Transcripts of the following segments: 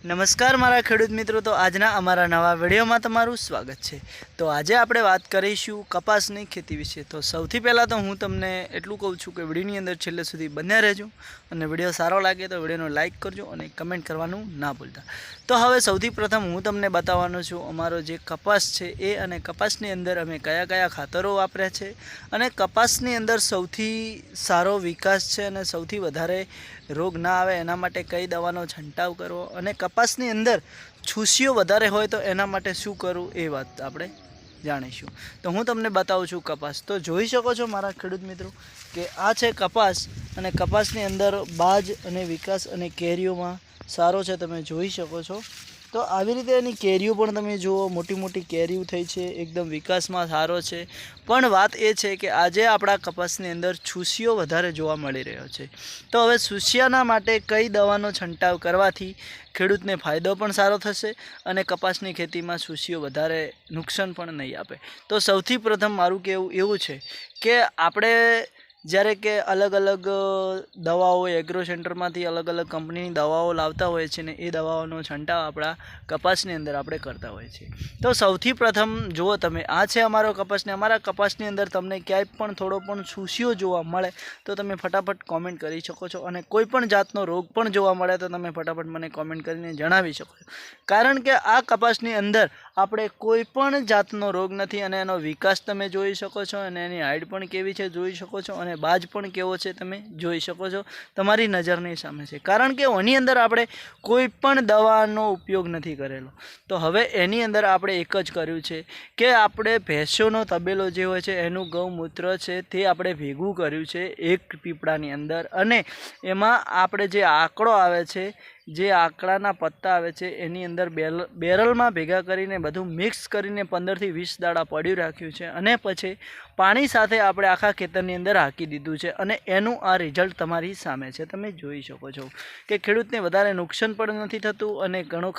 નમસ્કાર મારા ખેડૂત મિત્રો। તો આજના અમારા નવા વિડીયોમાં તમારું સ્વાગત છે। તો આજે આપણે વાત કરીશું કપાસની ખેતી વિશે। તો સૌથી પહેલાં તો હું તમને એટલું કહું છું કે વિડીયોની અંદર છેલ્લે સુધી બન્યા રહેજો અને વિડીયો સારો લાગે તો વિડીયોને લાઇક કરજો અને કમેન્ટ કરવાનું ના ભૂલતા। તો હવે સૌથી પ્રથમ હું તમને બતાવવાનો છું અમારો જે કપાસ છે એ અને કપાસની અંદર અમે કયા કયા ખાતરો વાપર્યા છે અને કપાસની અંદર સૌથી સારો વિકાસ છે અને સૌથી વધારે રોગ ના આવે એના માટે કઈ દવાનો છંટાવ કરવો અને કપાસની અંદર છૂસીઓ વધારે હોય તો એના માટે શું કરવું એ વાત આપણે જાણીશું। તો હું તમને બતાવું છું કપાસ। તો જોઈ શકો છો મારા ખેડૂત મિત્રો કે આ છે કપાસ અને કપાસની અંદર બાજ અને વિકાસ અને કેરીઓમાં સારો છે, તમે જોઈ શકો છો। તો આવી રીતે એની કેરીઓ પણ તમે જુઓ, મોટી મોટી કેરીઓ થઈ છે, એકદમ વિકાસમાં સારો છે। પણ વાત એ છે કે આજે આપણા કપાસની અંદર છૂસીઓ વધારે જોવા મળી રહ્યો છે। તો હવે છૂસિયાના માટે કઈ દવાનો છંટાવ કરવાથી ખેડૂતને ફાયદો પણ સારો થશે અને કપાસની ખેતીમાં છૂસીઓ વધારે નુકસાન પણ નહીં આપે। તો સૌથી પ્રથમ મારું કહેવું એવું છે કે આપણે જ્યારે કે અલગ અલગ દવાઓ એગ્રો સેન્ટરમાંથી અલગ અલગ કંપનીની દવાઓ લાવતા હોય છે ને એ દવાઓનો છંટાવ આપણા કપાસની અંદર આપણે કરતા હોય છે। તો સૌથી પ્રથમ જુઓ તમે, આ છે અમારો કપાસને, અમારા કપાસની અંદર તમને ક્યાંય પણ થોડો પણ છૂસીઓ જોવા મળે તો તમે ફટાફટ કોમેન્ટ કરી શકો છો અને કોઈ પણ જાતનો રોગ પણ જોવા મળે તો તમે ફટાફટ મને કોમેન્ટ કરીને જણાવી શકો છો। કારણ કે આ કપાસની અંદર આપણે કોઈ પણ જાતનો રોગ નથી અને એનો વિકાસ તમે જોઈ શકો છો અને એની હાઇટ પણ કેવી છે જોઈ શકો છો અને બાજ પણ કેવો છે તમે જોઈ શકો છો, તમારી નજરની સામે છે। કારણ કે એની અંદર આપણે કોઈ પણ દવાનો ઉપયોગ નથી કરેલો। તો હવે એની અંદર આપણે એક જ કર્યું છે કે આપણે ભેંસોનો તબેલો જે હોય છે એનું ગૌમૂત્ર છે તે આપણે ભેગું કર્યું છે એક પીપળાની અંદર અને એમાં આપણે જે આંકડો આવે છે, જે આંકડાના પત્તા આવે છે એની અંદર બેરલમાં ભેગા કરીને બધું મિક્સ કરીને 15 થી 20 દાડા પડ્યું રાખ્યું છે અને પછી પાણી સાથે આપણે આખા ખેતરની અંદર હાંકી દીધું છે અને એનું આ રિઝલ્ટ તમારી સામે છે, તમે જોઈ શકો છો કે ખેડૂતને વધારે નુકસાન પણ નથી થતું અને ઘણું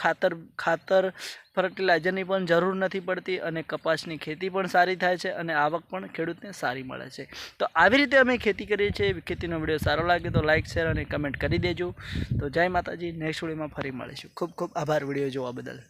ખાતર ફર્ટિલાઇઝરની પણ જરૂર નથી પડતી અને કપાસની ખેતી પણ સારી થાય છે અને આવક પણ ખેડૂતને સારી મળે છે। તો આવી રીતે અમે ખેતી કરીએ છીએ। ખેતીનો વિડીયો સારો લાગે તો લાઇક, શેર અને કમેન્ટ કરી દેજો। તો જય માતાજી, નેક્સ્ટ વિડીયોમાં ફરી મળીશું। ખૂબ ખૂબ આભાર વિડીયો જોવા બદલ।